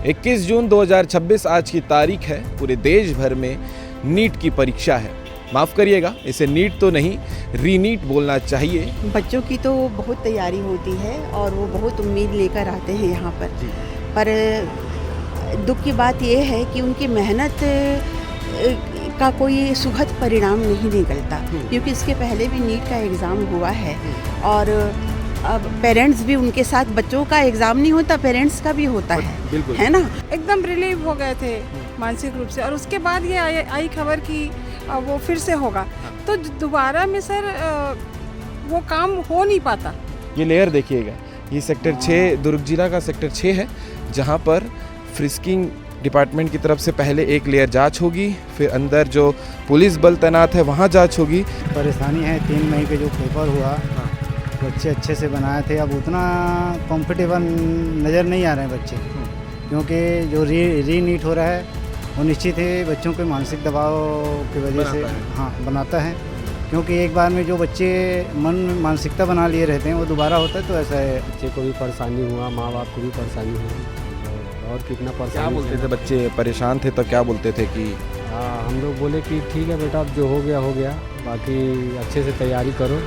21 जून 2026 आज की तारीख है। पूरे देश भर में नीट की परीक्षा है। माफ़ करिएगा, इसे नीट तो नहीं रीनीट बोलना चाहिए। बच्चों की तो बहुत तैयारी होती है और वो बहुत उम्मीद लेकर आते हैं यहाँ पर दुख की बात ये है कि उनकी मेहनत का कोई सुखद परिणाम नहीं निकलता, क्योंकि इसके पहले भी नीट का एग्ज़ाम हुआ है और अब पेरेंट्स भी उनके साथ, बच्चों का एग्ज़ाम नहीं होता, पेरेंट्स का भी होता है ना। एकदम रिलीव हो गए थे मानसिक रूप से, और उसके बाद ये आई खबर कि वो फिर से होगा, तो दोबारा में सर वो काम हो नहीं पाता। ये लेयर देखिएगा, ये सेक्टर 6 दुर्ग जिला का सेक्टर 6 है, जहाँ पर फ्रिस्किंग डिपार्टमेंट की तरफ से पहले एक लेयर जांच होगी, फिर अंदर जो पुलिस बल तैनात है वहाँ जांच होगी। परेशानी है 3 मई के जो पेपर हुआ, बच्चे अच्छे से बनाए थे, अब उतना कंफर्टेबल नज़र नहीं आ रहे हैं बच्चे, क्योंकि जो रीनीट हो रहा है वो निश्चित है बच्चों के मानसिक दबाव की वजह से बनाता है, क्योंकि एक बार में जो बच्चे मानसिकता बना लिए रहते हैं वो दोबारा होता है, तो ऐसा है। बच्चे को भी परेशानी हुआ, माँ बाप को भी परेशानी हुई, और कितना परेशानी। क्या बोलते थे बच्चे? परेशान थे तो क्या बोलते थे कि हम लोग बोले कि ठीक है बेटा, अब जो हो गया, बाकी अच्छे से तैयारी करो।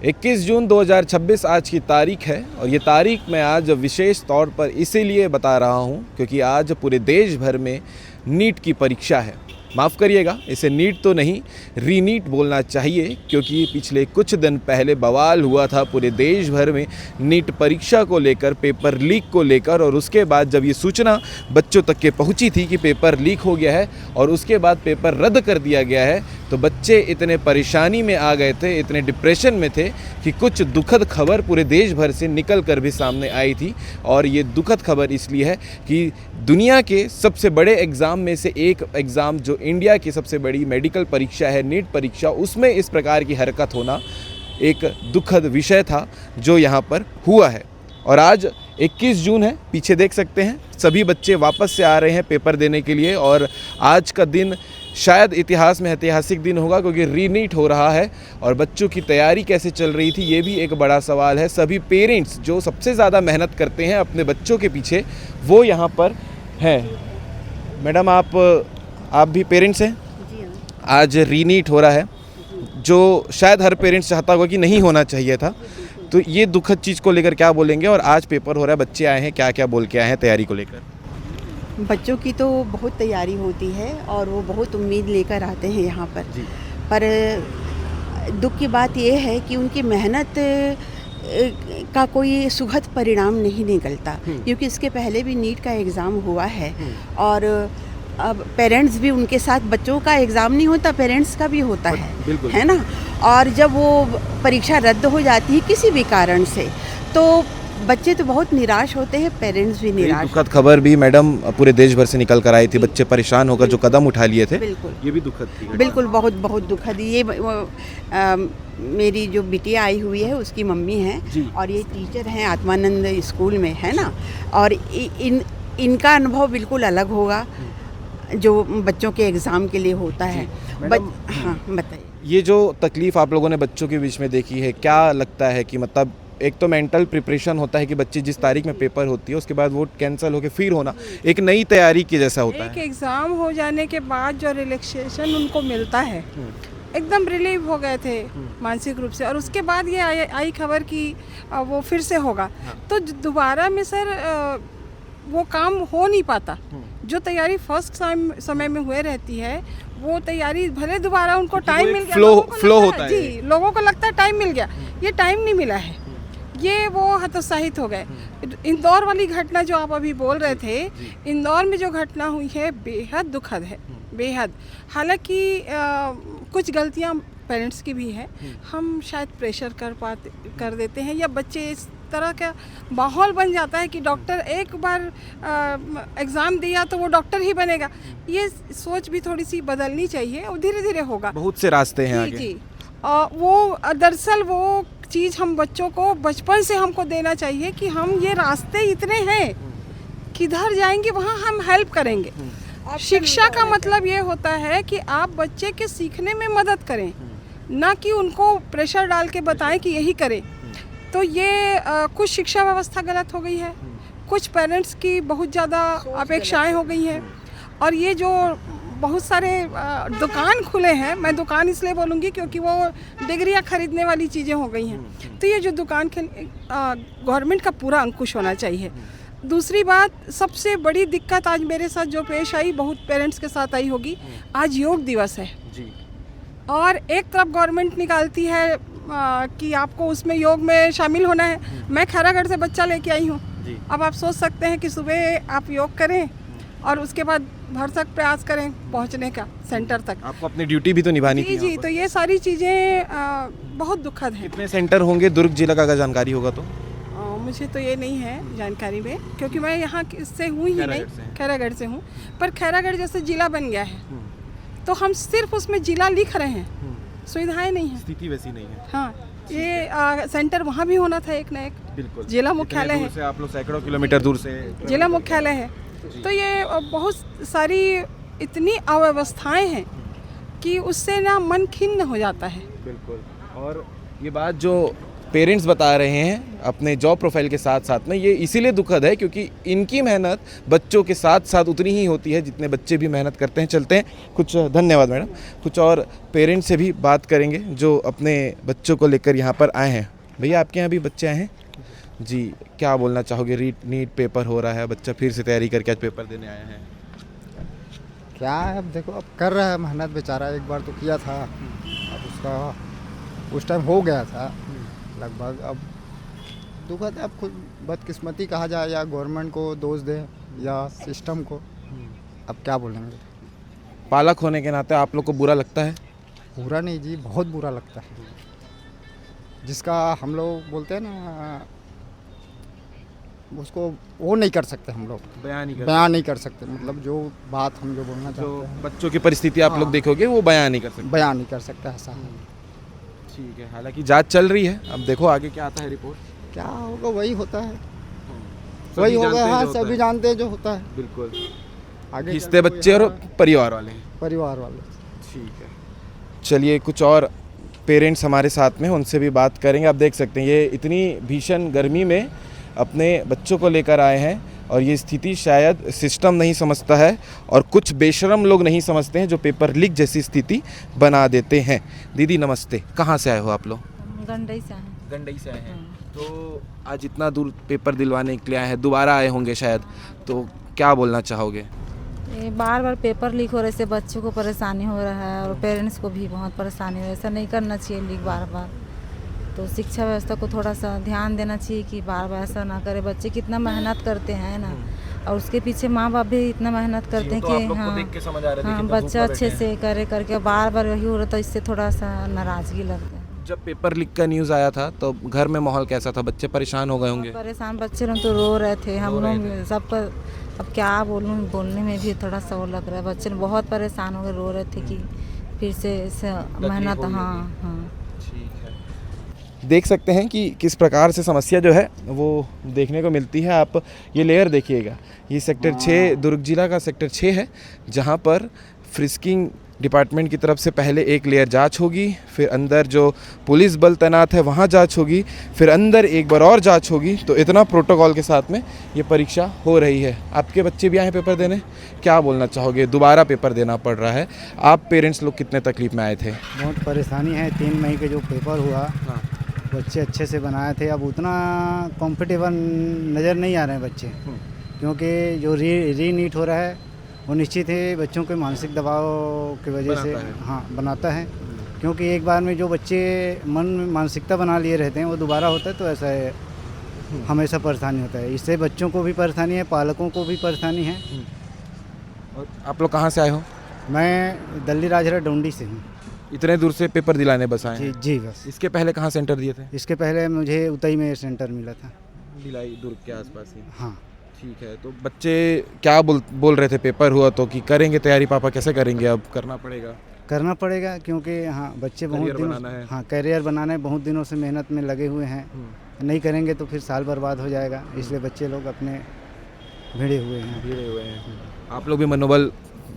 21 जून 2026 आज की तारीख है, और ये तारीख मैं आज विशेष तौर पर इसीलिए बता रहा हूँ क्योंकि आज पूरे देश भर में नीट की परीक्षा है। माफ़ करिएगा, इसे नीट तो नहीं रीनीट बोलना चाहिए, क्योंकि पिछले कुछ दिन पहले बवाल हुआ था पूरे देश भर में नीट परीक्षा को लेकर, पेपर लीक को लेकर, और उसके बाद जब ये सूचना बच्चों तक के पहुंची थी कि पेपर लीक हो गया है और उसके बाद पेपर रद्द कर दिया गया है, तो बच्चे इतने परेशानी में आ गए थे, इतने डिप्रेशन में थे कि कुछ दुखद खबर पूरे देश भर से निकल कर भी सामने आई थी। और ये दुखद खबर इसलिए है कि दुनिया के सबसे बड़े एग्ज़ाम में से एक एग्ज़ाम, जो इंडिया की सबसे बड़ी मेडिकल परीक्षा है, नीट परीक्षा, उसमें इस प्रकार की हरकत होना एक दुखद विषय था जो यहाँ पर हुआ है। और आज 21 जून है, पीछे देख सकते हैं सभी बच्चे वापस से आ रहे हैं पेपर देने के लिए, और आज का दिन शायद इतिहास में ऐतिहासिक दिन होगा, क्योंकि रीनीट हो रहा है। और बच्चों की तैयारी कैसे चल रही थी, ये भी एक बड़ा सवाल है। सभी पेरेंट्स जो सबसे ज़्यादा मेहनत करते हैं अपने बच्चों के पीछे, वो यहाँ पर हैं। मैडम, आप भी पेरेंट्स हैं? जी हाँ। आज रीनीट हो रहा है, जो शायद हर पेरेंट्स चाहता होगा कि नहीं होना चाहिए था, तो ये दुखद चीज़ को लेकर क्या बोलेंगे? और आज पेपर हो रहा है, बच्चे आए हैं, क्या क्या बोल के आए हैं तैयारी को लेकर? बच्चों की तो बहुत तैयारी होती है और वो बहुत उम्मीद लेकर आते हैं यहाँ पर दुख की बात ये है कि उनकी मेहनत का कोई सुखद परिणाम नहीं निकलता, क्योंकि इसके पहले भी नीट का एग्ज़ाम हुआ है और अब पेरेंट्स भी उनके साथ, बच्चों का एग्ज़ाम नहीं होता, पेरेंट्स का भी होता है ना। और जब वो परीक्षा रद्द हो जाती है किसी भी कारण से, तो बच्चे तो बहुत निराश होते हैं, पेरेंट्स भी निराश। दुखद खबर भी मैडम पूरे देश भर से निकल कर आई थी, बच्चे परेशान होकर जो कदम उठा लिए थे, बिल्कुल ये भी दुखद थी। बिल्कुल, बहुत बहुत दुखद। ये मेरी जो बिटिया आई हुई है उसकी मम्मी हैं, और ये टीचर हैं आत्मानंद स्कूल में, है ना। और इनका अनुभव बिल्कुल अलग होगा जो बच्चों के एग्ज़ाम के लिए होता है। हाँ, बताइए। ये जो तकलीफ़ आप लोगों ने बच्चों के बीच में देखी है, क्या लगता है कि मतलब एक तो मेंटल प्रिपरेशन होता है कि बच्चे जिस तारीख में पेपर होती है उसके बाद वो कैंसिल होकर फिर होना, एक नई तैयारी के जैसा होता है। एक एग्ज़ाम हो जाने के बाद जो रिलैक्सेशन उनको मिलता है, एकदम रिलीव हो गए थे मानसिक रूप से, और उसके बाद ये आई खबर कि वो फिर से होगा, तो दोबारा में सर वो काम हो नहीं पाता। जो तैयारी फर्स्ट समय में हुए रहती है, वो तैयारी भले दोबारा उनको टाइम मिल गया, फ्लो होता है जी, लोगों को लगता है टाइम मिल गया, ये टाइम नहीं मिला है, ये वो हतोत्साहित हो गए। इंदौर वाली घटना जो आप अभी बोल रहे थे, इंदौर में जो घटना हुई है बेहद दुखद है, बेहद। हालांकि कुछ गलतियां पेरेंट्स की भी है, हम शायद प्रेशर कर देते हैं, या बच्चे इस तरह का माहौल बन जाता है कि डॉक्टर एक बार एग्ज़ाम दिया तो वो डॉक्टर ही बनेगा। ये सोच भी थोड़ी सी बदलनी चाहिए, और धीरे धीरे होगा। बहुत से रास्ते हैं आगे। जी, वो दरअसल वो चीज़ हम बच्चों को बचपन से हमको देना चाहिए कि हम ये रास्ते इतने हैं, किधर जाएंगे वहाँ हम हेल्प करेंगे। शिक्षा का मतलब ये होता है कि आप बच्चे के सीखने में मदद करें, ना कि उनको प्रेशर डाल के बताएं कि यही करें। तो ये कुछ शिक्षा व्यवस्था गलत हो गई है, कुछ पेरेंट्स की बहुत ज़्यादा अपेक्षाएं हो गई हैं, और ये जो बहुत सारे दुकान खुले हैं, मैं दुकान इसलिए बोलूँगी क्योंकि वो डिग्रियाँ खरीदने वाली चीज़ें हो गई हैं। तो ये जो दुकान गवर्नमेंट का पूरा अंकुश होना चाहिए। दूसरी बात, सबसे बड़ी दिक्कत आज मेरे साथ जो पेश आई, बहुत पेरेंट्स के साथ आई होगी, आज योग दिवस है जी। और एक तरफ गवर्नमेंट निकालती है कि आपको उसमें योग में शामिल होना है। मैं खैरागढ़ से बच्चा लेके आई हूँ। अब आप सोच सकते हैं कि सुबह आप योग करें और उसके बाद भरसक प्रयास करें पहुँचने का सेंटर तक। आपको अपनी ड्यूटी भी तो निभानी थी। जी, तो ये सारी चीज़ें बहुत दुखद हैं। कितने सेंटर होंगे दुर्ग जिला का, अगर जानकारी होगा तो? मुझे तो ये नहीं है जानकारी में, क्योंकि मैं यहाँ से हूँ ही नहीं, खैरागढ़ से हूँ। पर खैरागढ़ जैसे जिला बन गया है तो हम सिर्फ उसमें जिला लिख रहे हैं, सुविधाएं नहीं है, स्थिति वैसी नहीं है। हाँ, ये सेंटर वहाँ भी होना था एक ना एक। बिल्कुल, जिला मुख्यालय है, से आप लोग सैकड़ों किलोमीटर दूर से जिला मुख्यालय है। तो ये बहुत सारी इतनी अव्यवस्थाएं हैं कि उससे ना मन खिन्न हो जाता है। बिल्कुल। और ये बात जो पेरेंट्स बता रहे हैं अपने जॉब प्रोफाइल के साथ साथ में, ये इसीलिए दुखद है क्योंकि इनकी मेहनत बच्चों के साथ साथ उतनी ही होती है जितने बच्चे भी मेहनत करते हैं। चलते हैं कुछ, धन्यवाद मैडम, कुछ और पेरेंट्स से भी बात करेंगे जो अपने बच्चों को लेकर यहाँ पर आए हैं। भैया, आपके यहाँ भी बच्चे आए हैं जी, क्या बोलना चाहोगे? नीट पेपर हो रहा है, बच्चा फिर से तैयारी करके आज पेपर देने आया है। क्या है, अब देखो, अब कर रहा है मेहनत बेचारा। एक बार तो किया था, अब उसका उस टाइम हो गया था लगभग। अब दुखद है, अब खुद बदकिस्मती कहा जाए या गवर्नमेंट को दोष दे या सिस्टम को, अब क्या बोलेंगे। पालक होने के नाते आप लोग को बुरा लगता है? बुरा नहीं जी, बहुत बुरा लगता है। जिसका हम लोग बोलते हैं ना, उसको वो नहीं कर सकते, हम लोग बयान नहीं कर सकते। मतलब जो बात हम जो बोलना चाहते हैं, बच्चों की परिस्थिति आप लोग देखोगे, वो बयान नहीं कर सकते। बयान नहीं कर सकते ऐसा। ठीक है, हालांकि जांच चल रही है, अब देखो आगे क्या आता है रिपोर्ट। क्या होगा, वही होता है, वही होगा। हाँ, सभी जानते हैं जो होता है। बिल्कुल, आगे किसते बच्चे और परिवार वाले। ठीक है, चलिए कुछ और पेरेंट्स हमारे साथ में, उनसे भी बात करेंगे। आप देख सकते हैं ये इतनी भीषण गर्मी में अपने बच्चों को लेकर आए हैं और ये स्थिति शायद सिस्टम नहीं समझता है और कुछ बेशरम लोग नहीं समझते हैं जो पेपर लीक जैसी स्थिति बना देते हैं। दीदी नमस्ते, कहाँ से आए हो आप लोग? गंडई से आए। गंडई से आए हैं। तो आज इतना दूर पेपर दिलवाने के लिए आए हैं, दोबारा आए होंगे शायद, तो क्या बोलना चाहोगे? ये बार बार पेपर लीक हो रहे से बच्चों को परेशानी हो रहा है और पेरेंट्स को भी बहुत परेशानी हो रही है। ऐसा नहीं करना चाहिए लीक बार बार। तो शिक्षा व्यवस्था को थोड़ा सा ध्यान देना चाहिए कि बार बार ऐसा ना करे। बच्चे कितना मेहनत करते हैं ना, और उसके पीछे माँ बाप भी इतना मेहनत करते हैं कि हाँ बच्चा अच्छे से करे करके बार बार वही हो रहा था, इससे थोड़ा सा नाराज़गी लगता है। जब पेपर लीक का न्यूज़ आया था तो घर में माहौल कैसा था? बच्चे परेशान हो गए होंगे। परेशान बच्चे लोग तो रो रहे थे, हम लोग सब पर। अब क्या बोलूँ, बोलने में भी थोड़ा सा वो लग रहा है। बच्चे बहुत परेशान हो गए, रो रहे थे कि फिर से मेहनत। हाँ, ठीक है। देख सकते हैं कि किस प्रकार से समस्या जो है वो देखने को मिलती है। आप ये लेयर देखिएगा, ये सेक्टर 6 दुर्ग जिला का सेक्टर 6 है, जहाँ पर फ्रिस्किंग डिपार्टमेंट की तरफ से पहले एक लेयर जांच होगी, फिर अंदर जो पुलिस बल तैनात है वहाँ जांच होगी, फिर अंदर एक बार और जांच होगी। तो इतना प्रोटोकॉल के साथ में ये परीक्षा हो रही है। आपके बच्चे भी आए पेपर देने, क्या बोलना चाहोगे? दोबारा पेपर देना पड़ रहा है, आप पेरेंट्स लोग कितने तकलीफ में आए थे? बहुत परेशानी है। 3 मई के जो पेपर हुआ, बच्चे अच्छे से बनाए थे। अब उतना कंफर्टेबल नज़र नहीं आ रहे हैं बच्चे, क्योंकि जो री नीट हो रहा है वो निश्चित है बच्चों के मानसिक दबाव की वजह से बनाता है। क्योंकि एक बार में जो बच्चे मन में मानसिकता बना लिए रहते हैं वो दोबारा होता है, तो ऐसा है, हमेशा परेशानी होता है। इससे बच्चों को भी परेशानी है, पालकों को भी परेशानी है। और आप लोग कहाँ से आए हो? मैं दिल्ली राजरा डोंडी से हूँ। इतने दूर से पेपर दिलाने बस आए हैं? जी बस। इसके पहले कहाँ सेंटर दिए थे? इसके पहले मुझे उतई में सेंटर मिला था, भिलाई दुर्ग के आसपास ही। हाँ, ठीक है। तो बच्चे क्या बोल रहे थे पेपर हुआ तो कि करेंगे तैयारी? पापा कैसे करेंगे? अब करना पड़ेगा क्योंकि हाँ बच्चे बहुत दिनों, हाँ करियर बनाना है, बहुत दिनों से मेहनत में लगे हुए हैं। नहीं करेंगे तो फिर साल बर्बाद हो जाएगा, इसलिए बच्चे लोग अपने भिड़े हुए हैं। आप लोग भी मनोबल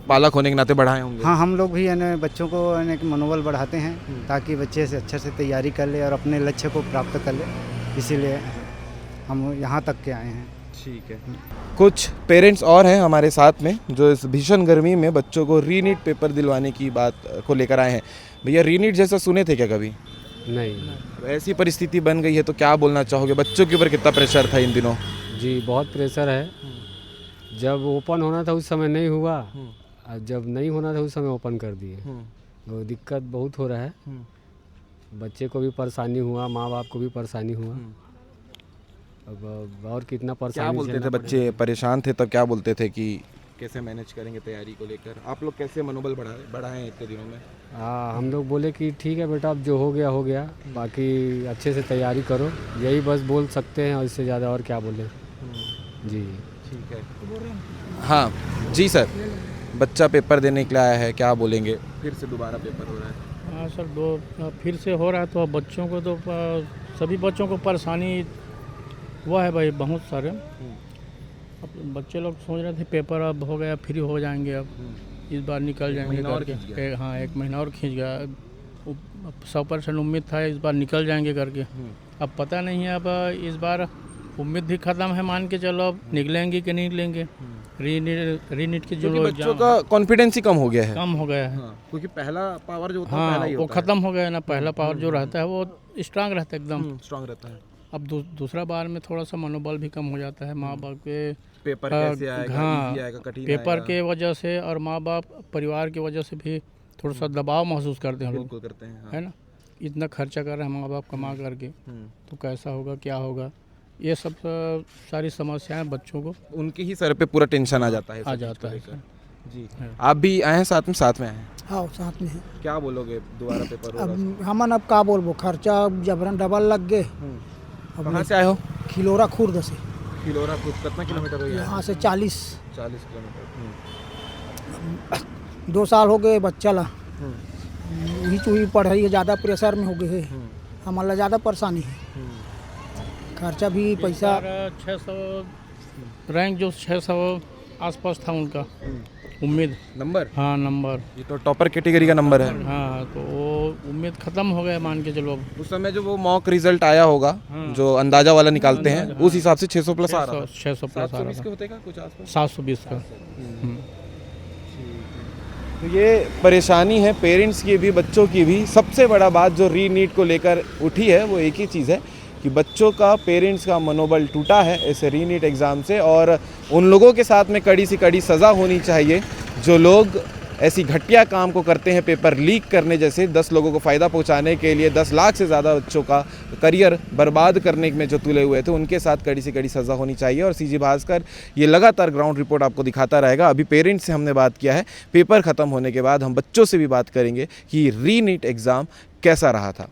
पालक होने के नाते बढ़ाए होंगे? हाँ, हम लोग भी यानी बच्चों को यानी मनोबल बढ़ाते हैं ताकि बच्चे से अच्छे से तैयारी कर ले और अपने लक्ष्य को प्राप्त कर ले। इसीलिए हम यहाँ तक के आए हैं। ठीक है। कुछ पेरेंट्स और हैं हमारे साथ में जो इस भीषण गर्मी में बच्चों को रीनीट पेपर दिलवाने की बात को लेकर आए हैं। भैया रीनीट जैसा सुने थे क्या कभी? नहीं अब ऐसी परिस्थिति बन गई है तो क्या बोलना चाहोगे? बच्चों के ऊपर कितना प्रेशर था इन दिनों? जी, बहुत प्रेशर है। जब ओपन होना था उस समय नहीं हुआ, और जब नहीं होना था उस समय ओपन कर दिए, तो दिक्कत बहुत हो रहा है। बच्चे को भी परेशानी हुआ, माँ बाप को भी परेशानी हुआ। अब और कितना क्या परेशानी बोलते थे झेलना बच्चे? परेशान थे तब क्या बोलते थे कि कैसे मैनेज करेंगे तैयारी को लेकर? आप लोग कैसे मनोबल बढ़ाए हैं इतने दिनों में? हाँ, हम लोग बोले कि ठीक है बेटा, अब जो हो गया, बाकी अच्छे से तैयारी करो, यही बस बोल सकते हैं, और इससे ज़्यादा और क्या बोले। जी ठीक है। हाँ जी सर, बच्चा पेपर देने के लिए आया है, क्या बोलेंगे? फिर से दोबारा पेपर हो रहा है। हाँ सर, दो फिर से हो रहा है, तो बच्चों को तो सभी बच्चों को परेशानी हुआ है भाई, बहुत सारे। अब बच्चे लोग सोच रहे थे पेपर अब हो गया, फ्री हो जाएंगे, अब इस बार निकल जाएंगे महीना और करके। खींच गया। हाँ, 1 महीना और खींच गया। 100% उम्मीद था इस बार निकल जाएंगे करके। अब पता नहीं है, अब इस बार उम्मीद भी ख़त्म है, मान के चलो अब निकलेंगे कि नहीं निकलेंगे। रीनीट की जो क्योंकि बच्चों एग्जाम का कॉन्फिडेंस ही कम हो गया है। कम हो गया है। हाँ, क्योंकि पहला पावर जो होता है पहला हाँ, ही वो होता है। ख़त्म हो गया है ना। पहला पावर जो रहता है वो स्ट्रांग रहता है एकदम। स्ट्रांग रहता है। अब दूसरा बार में थोड़ा सा मनोबल भी कम हो जाता है माँ बाप के। पेपर कैसे आएगा, हाँ, इजी आएगा, कठिन पेपर आएगा? के वजह से और माँ बाप परिवार की वजह से भी थोड़ा सा दबाव महसूस करते हैं लोग, बिल्कुल करते हैं। हाँ। है ना। इतना खर्चा कर रहे हैं माँ बाप कमा करके, तो कैसा होगा, क्या होगा, ये सब सारी समस्याएं बच्चों को उनके ही सर पे पूरा टेंशन आ जाता है। आ सब चीज़ जाता को है। लेकर। जी। हाँ। आप भी आए हैं साथ में आए हैं? हाँ, साथ में है। क्या बोलोगे? दोबारा पेपर हो रहा है। अब हमन अब का बोलबो, खर्चा जबरन डबल लग गए। अब कहाँ से आए हो? खिलोरा खुर्द से, खिलोरा खुद कितना किलोमीटर हो गया? यहाँ से 40 किलोमीटर। 2 साल हो गए बच्चा ला। वही चूही पढ़ाई है, ज़्यादा प्रेशर में हो गए है, हमारा ज़्यादा परेशानी है। खर्चा भी पैसा 600 रैंक जो 600 आसपास था उनका उम्मीद। नंबर? हाँ, नंबर। ये तो टॉपर कैटेगरी का नंबर है। हाँ, तो वो उम्मीद ख़त्म हो गया, मान के चलो। अब उस समय जो वो मॉक रिजल्ट आया होगा, जो अंदाजा वाला निकालते हैं, उस हिसाब से 600 प्लस आ रहा था। 600 प्लस आ रहा 720 के था। होते का कुछ आसपास? 720 का। तो ये परेशानी है पेरेंट्स की भी, बच्चों की भी। सबसे बड़ा बात जो रीनीट को लेकर उठी है वो एक ही चीज़ है कि बच्चों का, पेरेंट्स का मनोबल टूटा है इस रीनीट एग्ज़ाम से, और उन लोगों के साथ में कड़ी से कड़ी सज़ा होनी चाहिए जो लोग ऐसी घटिया काम को करते हैं, पेपर लीक करने जैसे। 10 लोगों को फ़ायदा पहुंचाने के लिए 10 लाख से ज़्यादा बच्चों का करियर बर्बाद करने में जो तुले हुए थे, उनके साथ कड़ी से कड़ी सज़ा होनी चाहिए। और सीजी भास्कर ये लगातार ग्राउंड रिपोर्ट आपको दिखाता रहेगा। अभी पेरेंट्स से हमने बात किया है, पेपर ख़त्म होने के बाद हम बच्चों से भी बात करेंगे कि रीनीट एग्ज़ाम कैसा रहा था।